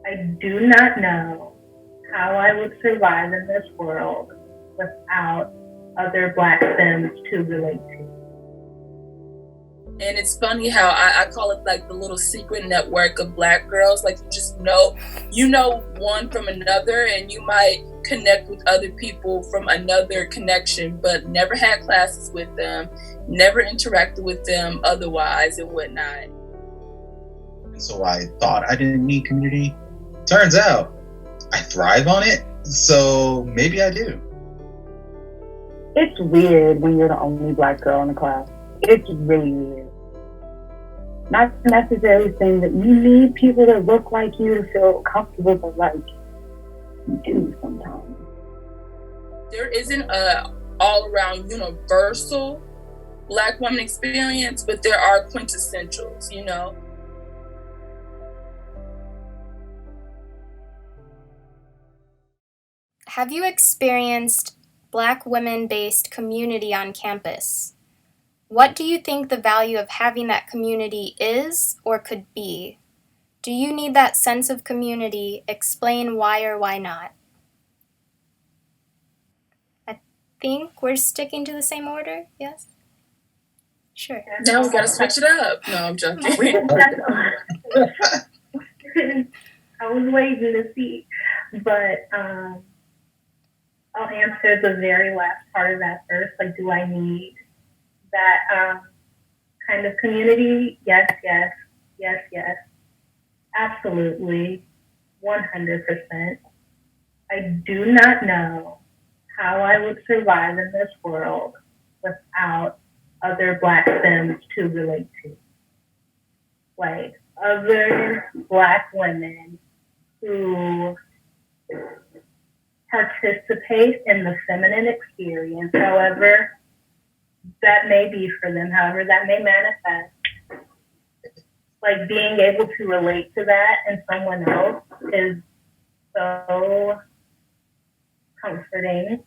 I do not know how I would survive in this world without other Black femmes to relate to. And it's funny how I call it like the little secret network of Black girls. Like you know one from another, and you might connect with other people from another connection, but never had classes with them, never interacted with them otherwise and whatnot. And so I thought I didn't need community. Turns out I thrive on it, so maybe I do. It's weird when you're the only Black girl in the class. It's really weird. Not necessarily saying that you need people that look like you to feel comfortable, but like, you do sometimes. There isn't a all-around universal Black woman experience, but there are quintessentials, you know? Have you experienced Black women-based community on campus? What do you think the value of having that community is or could be? Do you need that sense of community? Explain why or why not. I think we're sticking to the same order, yes? Sure. Now we gotta switch it up. No, I'm joking. I was waiting to see, but I'll answer the very last part of that first. Like, do I need that kind of community? Yes, absolutely, 100%. I do not know how I would survive in this world without other Black femmes to relate to. Like, other Black women who participate in the feminine experience, however that may be for them, however that may manifest. Like, being able to relate to that in someone else is so comforting.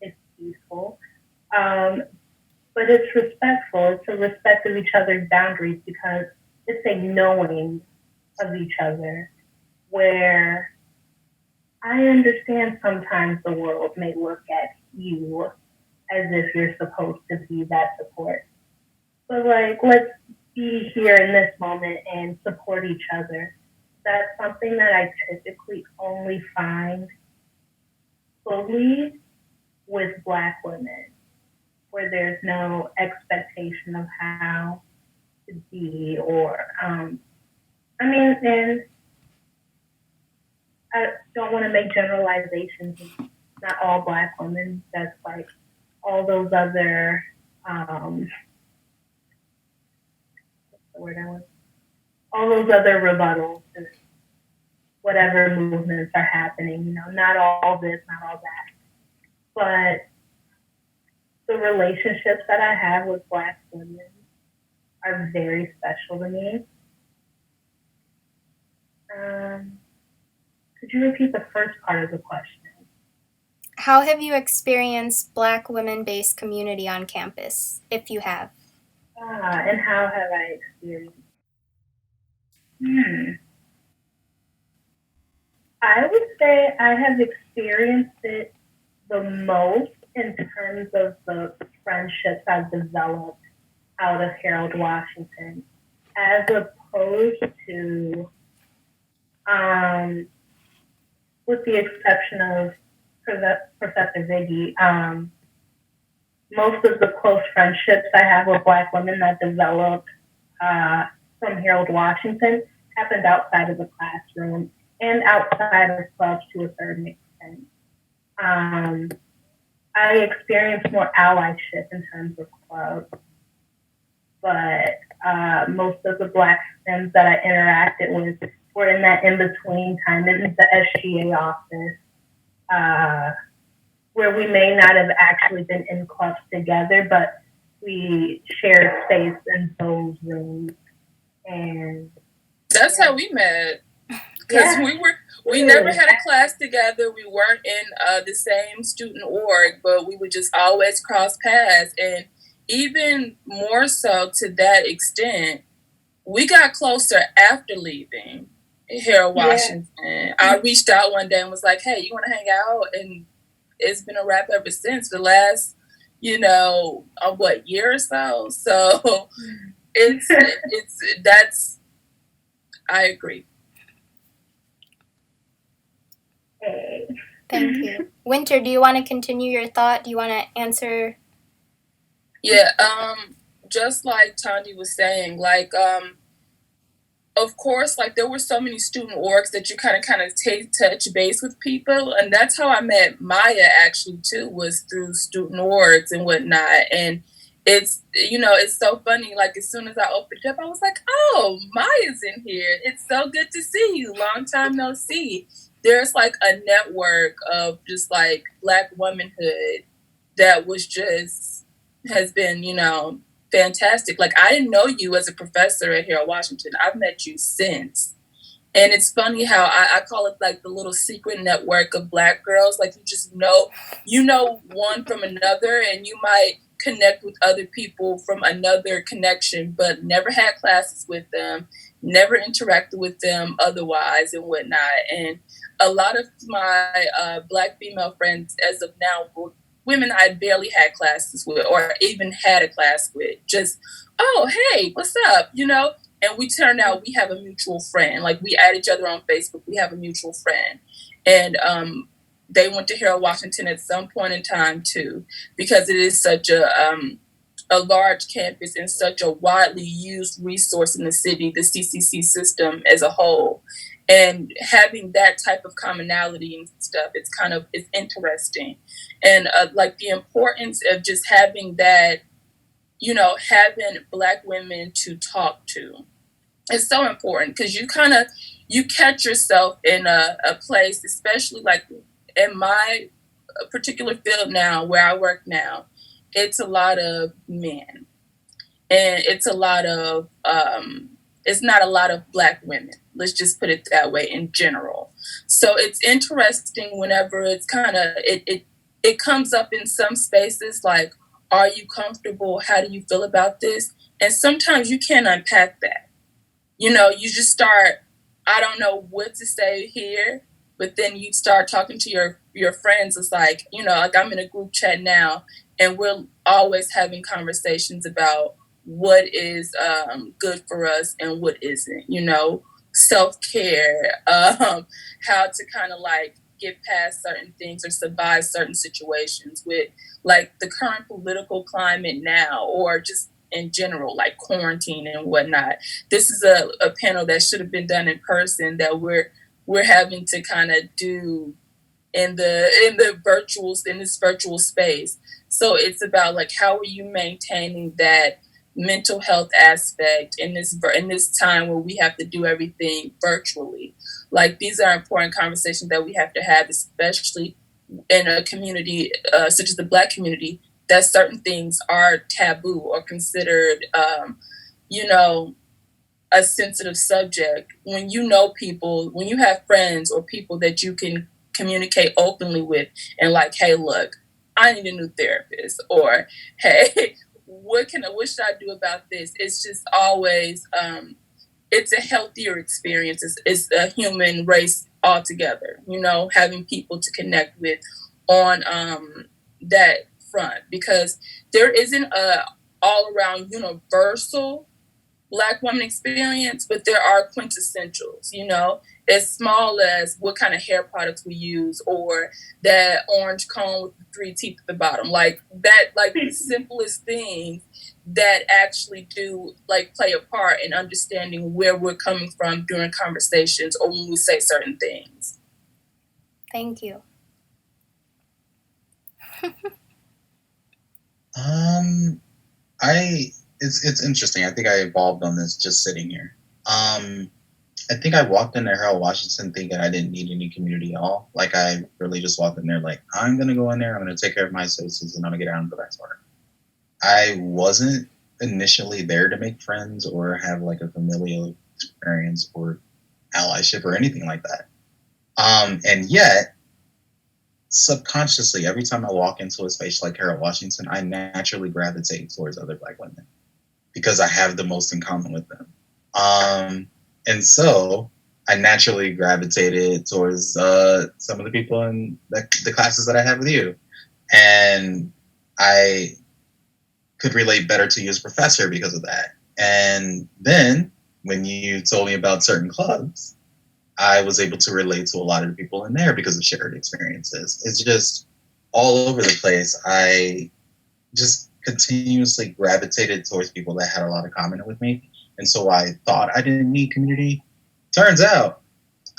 It's peaceful. But it's respectful. It's a respect of each other's boundaries, because it's a knowing of each other, where I understand sometimes the world may look at you as if you're supposed to be that support. But like, let's be here in this moment and support each other. That's something that I typically only find fully with Black women, where there's no expectation of how to be, or, and I don't want to make generalizations. Not all Black women. That's like all those other, all those other rebuttals to whatever movements are happening. You know, not all this, not all that. But the relationships that I have with Black women are very special to me. Could you repeat the first part of the question? How have you experienced Black women-based community on campus, if you have? And how have I experienced? I would say I have experienced it the most in terms of the friendships I've developed out of Harold Washington, as opposed to, with the exception of Professor Viggy, most of the close friendships I have with Black women that developed from Harold Washington happened outside of the classroom and outside of clubs to a certain extent. I experienced more allyship in terms of clubs, but most of the Black femmes that I interacted with were in that in-between time, in the SGA office, where we may not have actually been in clubs together, but we shared space in those rooms. And that's how we met. Because we never had a class together. We weren't in the same student org, but we would just always cross paths. And even more so to that extent, we got closer after leaving. Harold Washington. I reached out one day and was like, hey, you want to hang out? And it's been a wrap ever since, the last, year or so. So I agree. Thank you. Wynter, do you want to continue your thought? Do you want to answer? Yeah, just like Tondi was saying, of course, there were so many student orgs that you kind of touch base with people. And that's how I met Maia, actually, too, was through student orgs and whatnot. And it's so funny. As soon as I opened up, I was like, oh, Maia's in here. It's so good to see you. Long time no see. There's a network of just Black womanhood that has been, fantastic. I didn't know you as a professor at Harold Washington. I've met you since. And it's funny how I call it the little secret network of Black girls. You just know one from another, and you might connect with other people from another connection, but never had classes with them, never interacted with them otherwise and whatnot. And a lot of my Black female friends as of now were women I barely had classes with or even had a class with. Just, oh, hey, what's up? And we turned out we have a mutual friend. We add each other on Facebook. We have a mutual friend. And they went to Harold Washington at some point in time, too, because it is such a large campus and such a widely used resource in the city, the CCC system as a whole. And having that type of commonality and stuff, it's interesting. And the importance of just having that, having Black women to talk to. It's so important because you catch yourself in a place, especially in my particular field now, where I work now, it's a lot of men. And it's a lot of, it's not a lot of Black women. Let's just put it that way in general. So it's interesting whenever it's it comes up in some spaces, are you comfortable? How do you feel about this? And sometimes you can't unpack that. You just start, I don't know what to say here, but then you start talking to your friends. It's I'm in a group chat now, and we're always having conversations about what is good for us and what isn't, self-care, how to get past certain things or survive certain situations with the current political climate now, or just in general, quarantine and whatnot. This is a panel that should have been done in person that we're having to do in this virtual space. So it's about how are you maintaining that mental health aspect in this time where we have to do everything virtually. These are important conversations that we have to have, especially in a community such as the Black community, that certain things are taboo or considered, a sensitive subject. When people, when you have friends or people that you can communicate openly with and hey, look, I need a new therapist, or hey, what should I do about this? It's just always, it's a healthier experience. It's a human race altogether, having people to connect with on that front, because there isn't a all around universal Black woman experience, but there are quintessentials, as small as what kind of hair products we use, or that orange cone with the 3 teeth at the bottom, the simplest things that actually do play a part in understanding where we're coming from during conversations or when we say certain things. Thank you. It's interesting. I think I evolved on this just sitting here. I think I walked into Harold Washington thinking I didn't need any community at all. I really just walked in there I'm going to go in there, I'm going to take care of my citizens, and I'm going to get out and go back to work. I wasn't initially there to make friends or have a familial experience or allyship or anything like that. And yet, subconsciously, every time I walk into a space like Harold Washington, I naturally gravitate towards other Black women because I have the most in common with them. And so I naturally gravitated towards some of the people in the classes that I had with you. And I could relate better to you as a professor because of that. And then when you told me about certain clubs, I was able to relate to a lot of the people in there because of shared experiences. It's just all over the place. I just continuously gravitated towards people that had a lot of common with me. And so I thought I didn't need community. Turns out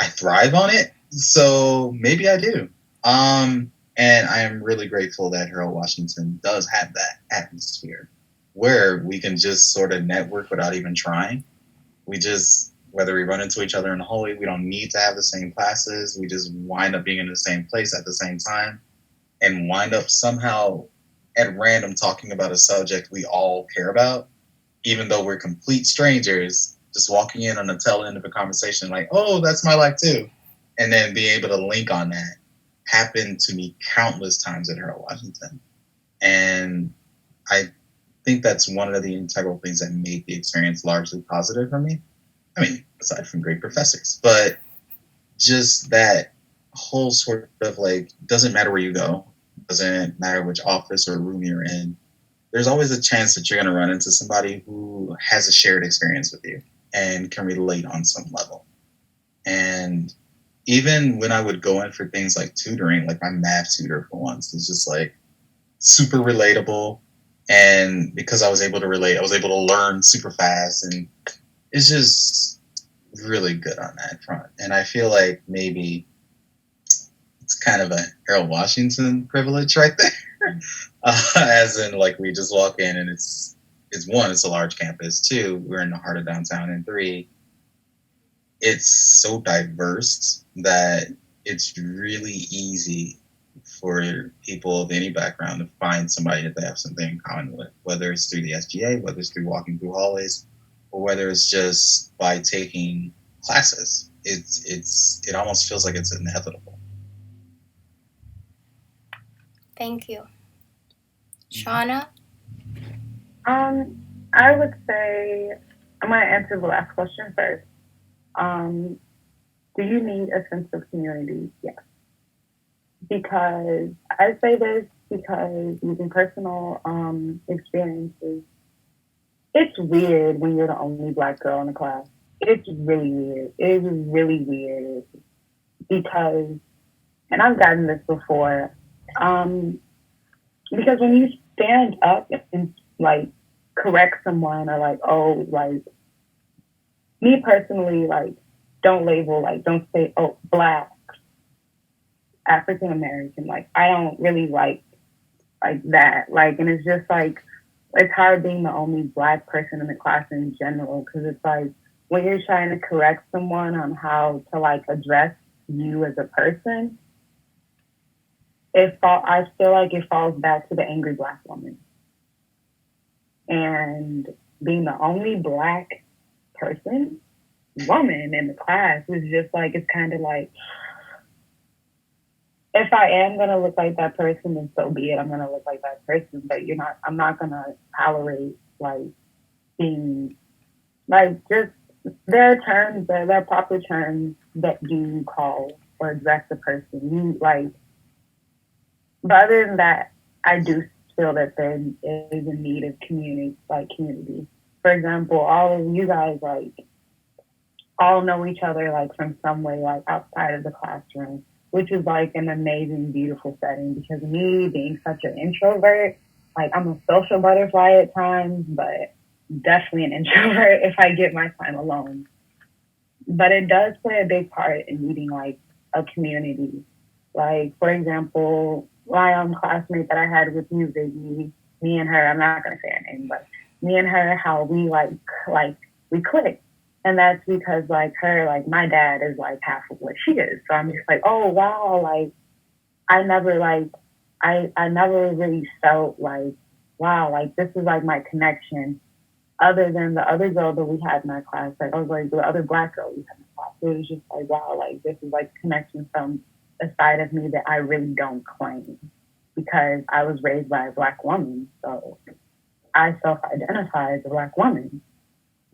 I thrive on it. So maybe I do. And I am really grateful that Harold Washington does have that atmosphere where we can just sort of network without even trying. We just, whether we run into each other in the hallway, we don't need to have the same classes. We just wind up being in the same place at the same time and wind up somehow at random talking about a subject we all care about, even though we're complete strangers, just walking in on the tail end of a conversation like, oh, that's my life too. And then being able to link on that happened to me countless times at Harold Washington. And I think that's one of the integral things that made the experience largely positive for me. I mean, aside from great professors, but just that whole sort of like, doesn't matter where you go, doesn't matter which office or room you're in, there's always a chance that you're going to run into somebody who has a shared experience with you and can relate on some level. And even when I would go in for things like tutoring, like my math tutor for once, was just like super relatable. And because I was able to relate, I was able to learn super fast. And it's just really good on that front. And I feel like maybe it's kind of a Harold Washington privilege right there. As in, like, we just walk in and it's one, it's a large campus. Two, we're in the heart of downtown. And three, it's so diverse that it's really easy for people of any background to find somebody that they have something in common with, whether it's through the SGA, whether it's through walking through hallways, or whether it's just by taking classes. It almost feels like it's inevitable. Thank you. Shauna? I would say, I'm going to answer the last question first. Do you need a sense of community? Yes. Because I say this because using personal experiences, it's weird when you're the only Black girl in the class. It's really weird. It is really weird because, and I've gotten this before, because when you stand up and like correct someone or like, oh, like me personally, like don't label, like don't say, oh, Black, African American, like I don't really like that, like, and it's just like it's hard being the only Black person in the class in general, because it's like when you're trying to correct someone on how to like address you as a person, I feel like it falls back to the angry Black woman, and being the only Black woman in the class is just like, it's kind of like, if I am going to look like that person, then so be it. I'm going to look like that person, but I'm not going to tolerate like being like, just, there are proper terms that you call or address the person. But other than that, I do feel that there is a need of community. For example, all of you guys like all know each other like from some way, like outside of the classroom, which is like an amazing, beautiful setting, because me being such an introvert, like I'm a social butterfly at times, but definitely an introvert if I get my time alone. But it does play a big part in needing like a community. Like, for example, my classmate that I had with you, Viggy, me and her, I'm not going to say her name, but me and her, how we we clicked. And that's because like her, like my dad is like half of what she is. So I'm just like, oh wow, like I never really felt like, wow, like this is like my connection, other than the other girl that we had in our class. Like I was like the other Black girl we had in class. It was just like, wow, like this is like a connection from a side of me that I really don't claim, because I was raised by a Black woman. So I self-identify as a Black woman.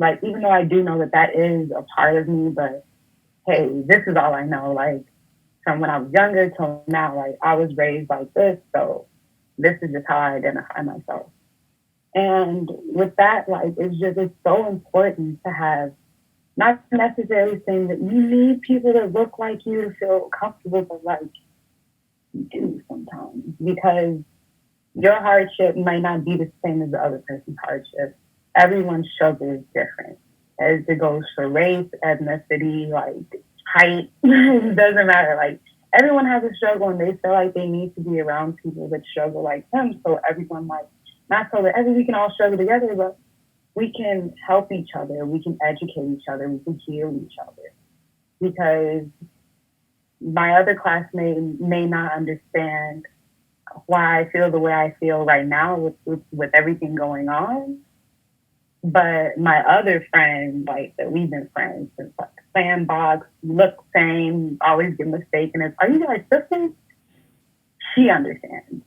Like, even though I do know that is a part of me, but hey, this is all I know. Like, from when I was younger till now, like, I was raised like this, so this is just how I identify myself. And with that, like, it's so important to have, not necessarily saying that you need people to look like you to feel comfortable, but like, you do sometimes, because your hardship might not be the same as the other person's hardship. Everyone's struggle is different, as it goes for race, ethnicity, like height. It doesn't matter. Like, everyone has a struggle, and they feel like they need to be around people that struggle like them. So everyone, like, not so that we can all struggle together, but we can help each other. We can educate each other. We can heal each other. Because my other classmate may not understand why I feel the way I feel right now with everything going on. But my other friend, like, that we've been friends since, like, sandbox, look same, always get mistaken as, are you guys sisters? She understands.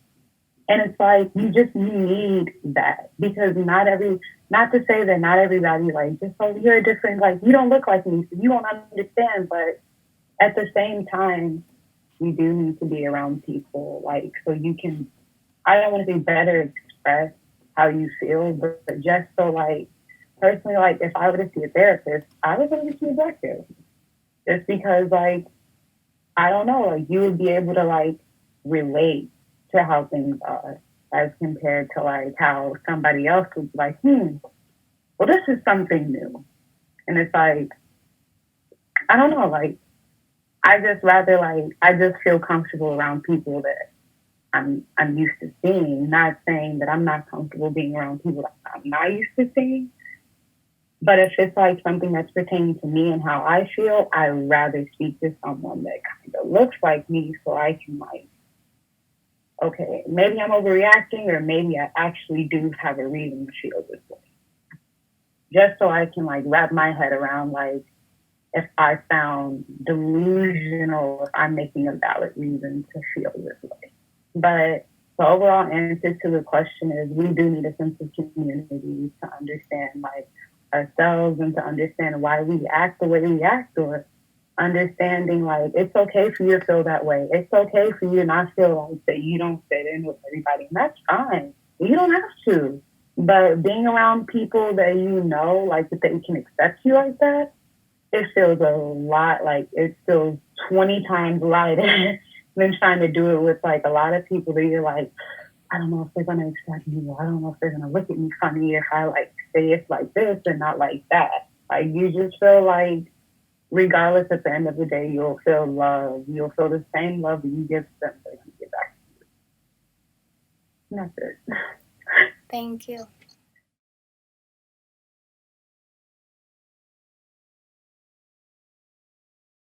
And it's like, you need that, because not to say that not everybody, like, just, oh, you're a different, like, you don't look like me, so you don't understand. But at the same time, you do need to be around people, like, so you can, I don't want to say better express how you feel, but just so, like, personally, like, if I were to see a therapist, I would go to see a Black therapist. Just because, like, I don't know, like, you would be able to, like, relate to how things are, as compared to, like, how somebody else was like, well, this is something new. And it's like, I don't know, like, I just feel comfortable around people that I'm used to seeing. Not saying that I'm not comfortable being around people that I'm not used to seeing. But if it's like something that's pertaining to me and how I feel, I'd rather speak to someone that kind of looks like me, so I can, like, okay, maybe I'm overreacting, or maybe I actually do have a reason to feel this way. Just so I can, like, wrap my head around, like, if I sound delusional, if I'm making a valid reason to feel this way. But the overall answer to the question is, we do need a sense of community to understand, like, ourselves, and to understand why we act the way we act, or understanding, like, it's okay for you to feel that way. It's okay for you to not feel like that you don't fit in with everybody. And that's fine. You don't have to. But being around people that you know, like, that they can accept you like that, it feels a lot, like, it feels 20 times lighter than trying to do it with, like, a lot of people that you're like, I don't know if they're going to accept me, or I don't know if they're going to look at me funny if I, like, say it's like this and not like that. Like, you just feel like, regardless, at the end of the day, you'll feel love. You'll feel the same love that you give them, that you give back to you. And that's it. Thank you.